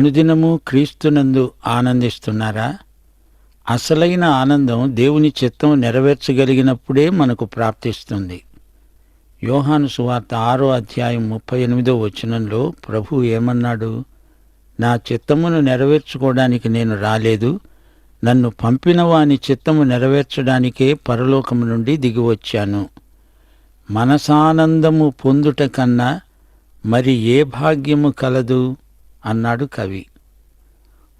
అనుదినము క్రీస్తునందు ఆనందిస్తున్నారా? అసలైన ఆనందం దేవుని చిత్తం నెరవేర్చగలిగినప్పుడే మనకు ప్రాప్తిస్తుంది. యోహాను సువార్త 6వ అధ్యాయం 38వ వచనంలో ప్రభువు ఏమన్నాడు? నా చిత్తమును నెరవేర్చుకోవడానికి నేను రాలేదు, నన్ను పంపిన వాని చిత్తము నెరవేర్చడానికే పరలోకము నుండి దిగివచ్చాను. మనసానందము పొందుట కన్నా మరి ఏ భాగ్యము కలదు అన్నాడు కవి.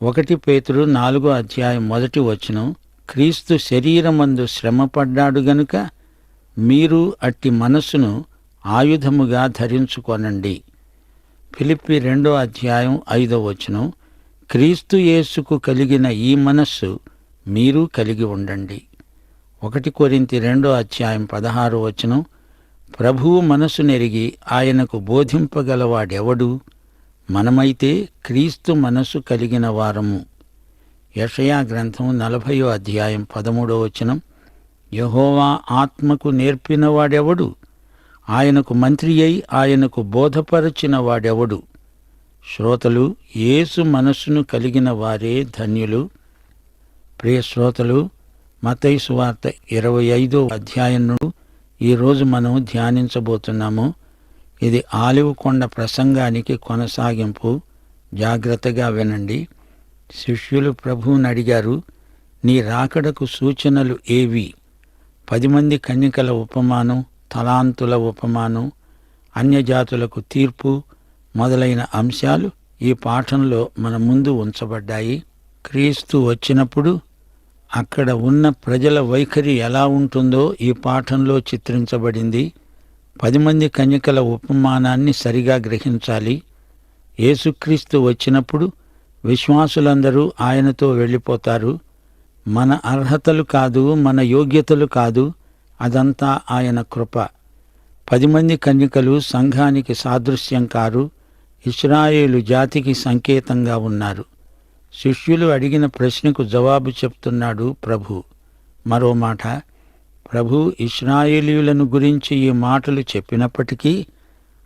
1 పేతురు 4వ అధ్యాయం 1వ వచనం, క్రీస్తు శరీరమందు శ్రమపడ్డాడు గనుక మీరు అట్టి మనస్సును ఆయుధముగా ధరించుకొనండి. ఫిలిప్పి 2వ అధ్యాయం 5వ వచనం, క్రీస్తు యేసుకు కలిగిన ఈ మనస్సు మీరు కలిగి ఉండండి. 1 కొరింథీ 2వ అధ్యాయం 16వ వచనం, ప్రభువు మనసు నెరిగి ఆయనకు బోధింపగలవాడెవడు? మనమైతే క్రీస్తు మనసు కలిగిన వారము. యెషయా గ్రంథం 40వ అధ్యాయం 13వ వచనం, యెహోవా ఆత్మకు నేర్పినవాడెవడు? ఆయనకు మంత్రి అయి ఆయనకు బోధపరచిన వాడెవడు? శ్రోతలు, యేసు మనస్సును కలిగిన వారే ధన్యులు. ప్రియ శ్రోతలు, మత్తయి సువార్త 25వ అధ్యాయం నుండి ఈరోజు మనం ధ్యానించబోతున్నాము. ఇది ఆలివ్ కొండ ప్రసంగానికి కొనసాగింపు. జాగ్రత్తగా వినండి. శిష్యులు ప్రభువుని అడిగారు, నీ రాకడకు సూచనలు ఏవి? 10 మంది కన్యకల ఉపమానం, తలాంతుల ఉపమానం, అన్యజాతులకు తీర్పు మొదలైన అంశాలు ఈ పాఠంలో మన ముందు ఉంచబడ్డాయి. క్రీస్తు వచ్చినప్పుడు అక్కడ ఉన్న ప్రజల వైఖరి ఎలా ఉంటుందో ఈ పాఠంలో చిత్రించబడింది. 10 మంది కన్యకల ఉపమానాన్ని సరిగా గ్రహించాలి. యేసుక్రీస్తు వచ్చినప్పుడు విశ్వాసులందరూ ఆయనతో వెళ్ళిపోతారు. మన అర్హతలు కాదు, మన యోగ్యతలు కాదు, అదంతా ఆయన కృప. 10 మంది కన్యకలు సంఘానికి సాదృశ్యం కారు, ఇశ్రాయేలు జాతికి సంకేతంగా ఉన్నారు. శిష్యులు అడిగిన ప్రశ్నకు జవాబు చెప్తున్నాడు ప్రభు. మరో మాట, ప్రభు ఇశ్రాయేలీయులను గురించి ఈ మాటలు చెప్పినప్పటికీ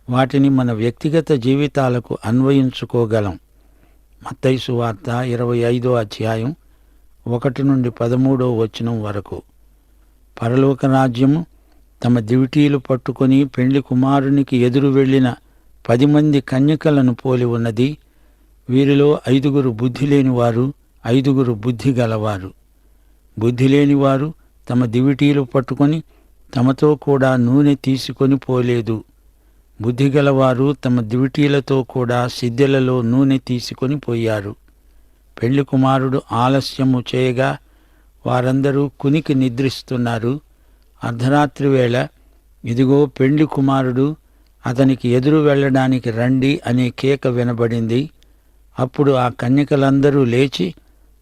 వాటిని మన వ్యక్తిగత జీవితాలకు అన్వయించుకోగలం. మత్తయి సువార్త 25వ అధ్యాయం 1 నుండి 13వ వచనం వరకు, పరలోక రాజ్యము తమ దివిటీలు పట్టుకొని పెండ్లి కుమారునికి ఎదురు వెళ్ళిన 10 మంది కన్యకలను పోలి ఉన్నది. వీరిలో 5 బుద్ధిలేనివారు, 5 బుద్ధి గలవారు. బుద్ధిలేనివారు తమ దివిటీలు పట్టుకొని తమతో కూడా నూనె తీసుకొని పోలేదు. బుద్ధిగలవారు తమ దివిటీలతో కూడా సిద్దెలలో నూనె తీసుకొని పోయారు. పెళ్లి కుమారుడు ఆలస్యము చేయగా వారందరూ కునికి నిద్రిస్తున్నారు. అర్ధరాత్రి వేళ, ఇదిగో పెండ్లి కుమారుడు, అతనికి ఎదురు వెళ్ళడానికి రండి అనే కేక వినబడింది. అప్పుడు ఆ కన్యకలందరూ లేచి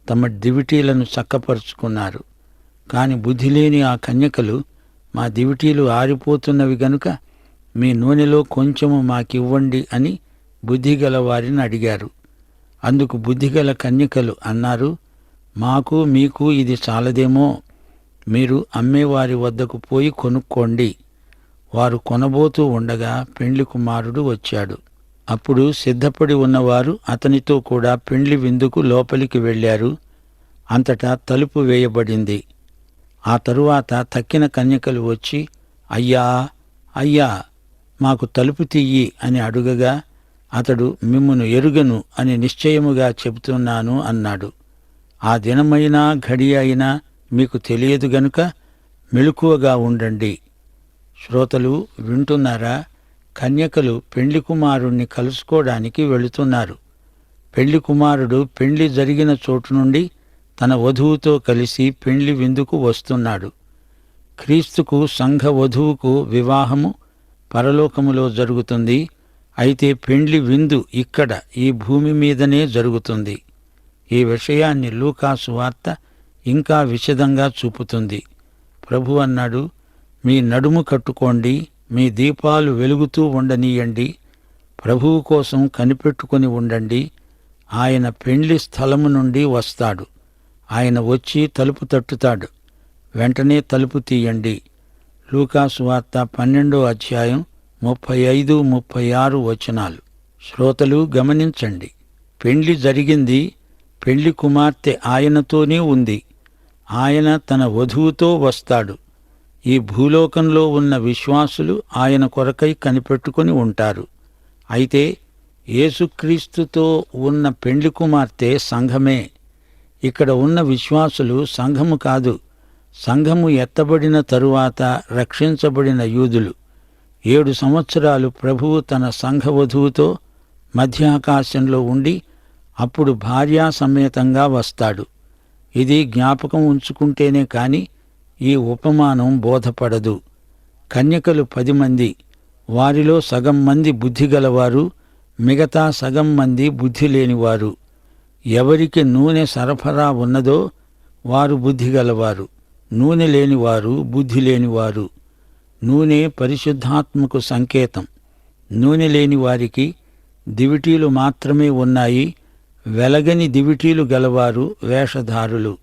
తమ దివిటీలను చక్కపరుచుకున్నారు. కాని బుద్ధిలేని ఆ కన్యకలు, మా దివిటీలు ఆరిపోతున్నవి గనుక మీ నూనెలో కొంచెము మాకివ్వండి అని బుద్ధిగల వారిని అడిగారు. అందుకు బుద్ధిగల కన్యకలు అన్నారు, మాకు మీకు ఇది చాలదేమో, మీరు అమ్మేవారి వద్దకు పోయి కొనుక్కోండి. వారు కొనబోతూ ఉండగా పెండ్లి కుమారుడు వచ్చాడు. అప్పుడు సిద్ధపడి ఉన్నవారు అతనితో కూడా పెండ్లి విందుకు లోపలికి వెళ్ళారు. అంతటా తలుపు వేయబడింది. ఆ తరువాత తక్కిన కన్యకలు వచ్చి, అయ్యా అయ్యా, మాకు తలుపు తీయి అని అడుగగా అతడు, మిమ్మును ఎరుగను అని నిశ్చయముగా చెబుతున్నాను అన్నాడు. ఆ దినమైనా ఘడి అయినా మీకు తెలియదు గనుక మెలకువగా ఉండండి. శ్రోతలు వింటున్నారా? కన్యకలు పెండ్లి కుమారుణ్ణి కలుసుకోవడానికి వెళుతున్నారు. పెండ్లి కుమారుడు పెండ్లి జరిగిన చోటు నుండి తన వధువుతో కలిసి పెండ్లి విందుకు వస్తున్నాడు. క్రీస్తుకు సంఘ వధువుకు వివాహము పరలోకములో జరుగుతుంది. అయితే పెండ్లి విందు ఇక్కడ ఈ భూమి మీదనే జరుగుతుంది. ఈ విషయాన్ని లూకా సువార్త ఇంకా విశదంగా చూపుతుంది. ప్రభు అన్నాడు, మీ నడుము కట్టుకోండి, మీ దీపాలు వెలుగుతూ ఉండనీయండి, ప్రభువు కోసం కనిపెట్టుకుని ఉండండి. ఆయన పెండ్లి స్థలము నుండి వస్తాడు. ఆయన వచ్చి తలుపు తట్టుతాడు. వెంటనే తలుపు తీయండి. లూకా సువార్త 12వ అధ్యాయం 35, 36 వచనాలు. శ్రోతలు గమనించండి. పెండ్లి జరిగింది, పెండ్లి కుమార్తె ఆయనతోనే ఉంది. ఆయన తన వధువుతో వస్తాడు. ఈ భూలోకంలో ఉన్న విశ్వాసులు ఆయన కొరకై కనిపెట్టుకుని ఉంటారు. అయితే యేసుక్రీస్తుతో ఉన్న పెండ్లి కుమార్తె సంఘమే. ఇక్కడ ఉన్న విశ్వాసులు సంఘము కాదు. సంఘము ఎత్తబడిన తరువాత రక్షించబడిన యూదులు. 7 సంవత్సరాలు ప్రభువు తన సంఘవధువుతో మధ్యాకాశంలో ఉండి అప్పుడు భార్యా సమేతంగా వస్తాడు. ఇది జ్ఞాపకం ఉంచుకుంటేనే కాని ఈ ఉపమానం బోధపడదు. కన్యకలు 10 మంది. వారిలో సగం మంది బుద్ధిగలవారు, మిగతా సగం మంది బుద్ధి లేనివారు. ఎవరికి నూనె సరఫరా ఉన్నదో వారు బుద్ధిగలవారు, నూనె లేనివారు బుద్ధి లేనివారు. నూనె పరిశుద్ధాత్మకు సంకేతం. నూనె లేని వారికి దివిటీలు మాత్రమే ఉన్నాయి. వెలగని దివిటీలు గలవారు వేషధారులు.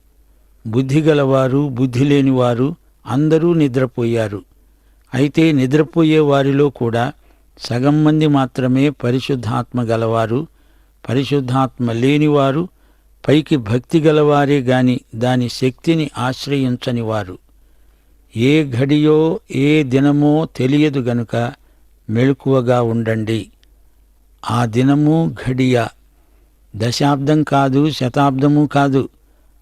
బుద్ధిగలవారు, బుద్ధి లేనివారు అందరూ నిద్రపోయారు. అయితే నిద్రపోయే వారిలో కూడా సగం మంది మాత్రమే పరిశుద్ధాత్మ గలవారు. పరిశుద్ధాత్మ లేనివారు పైకి భక్తి గలవారే గాని దాని శక్తిని ఆశ్రయించని వారు. ఏ ఘడియో ఏ దినమో తెలియదు గనుక మెలకువగా ఉండండి. ఆ దినము ఘడియ దశాబ్దం కాదు, శతాబ్దము కాదు.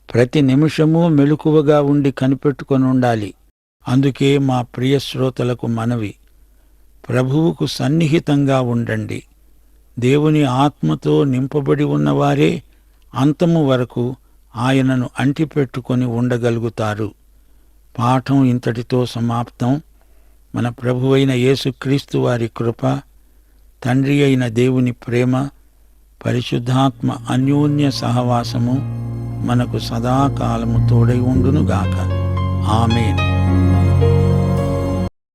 ప్రతి నిమిషము మెలకువగా ఉండి కనిపెట్టుకొని ఉండాలి. అందుకే మా ప్రియ శ్రోతలకు మనవి, ప్రభువుకు సన్నిహితంగా ఉండండి. దేవుని ఆత్మతో నింపబడి ఉన్నవారే అంతము వరకు ఆయనను అంటిపెట్టుకొని ఉండగలుగుతారు. పాఠం ఇంతటితో సమాప్తం. మన ప్రభువైన యేసుక్రీస్తు వారి కృప, తండ్రి అయిన దేవుని ప్రేమ, పరిశుద్ధాత్మ అన్యోన్య సహవాసము మనకు సదాకాలము తోడై ఉండునుగాక. ఆమేన్.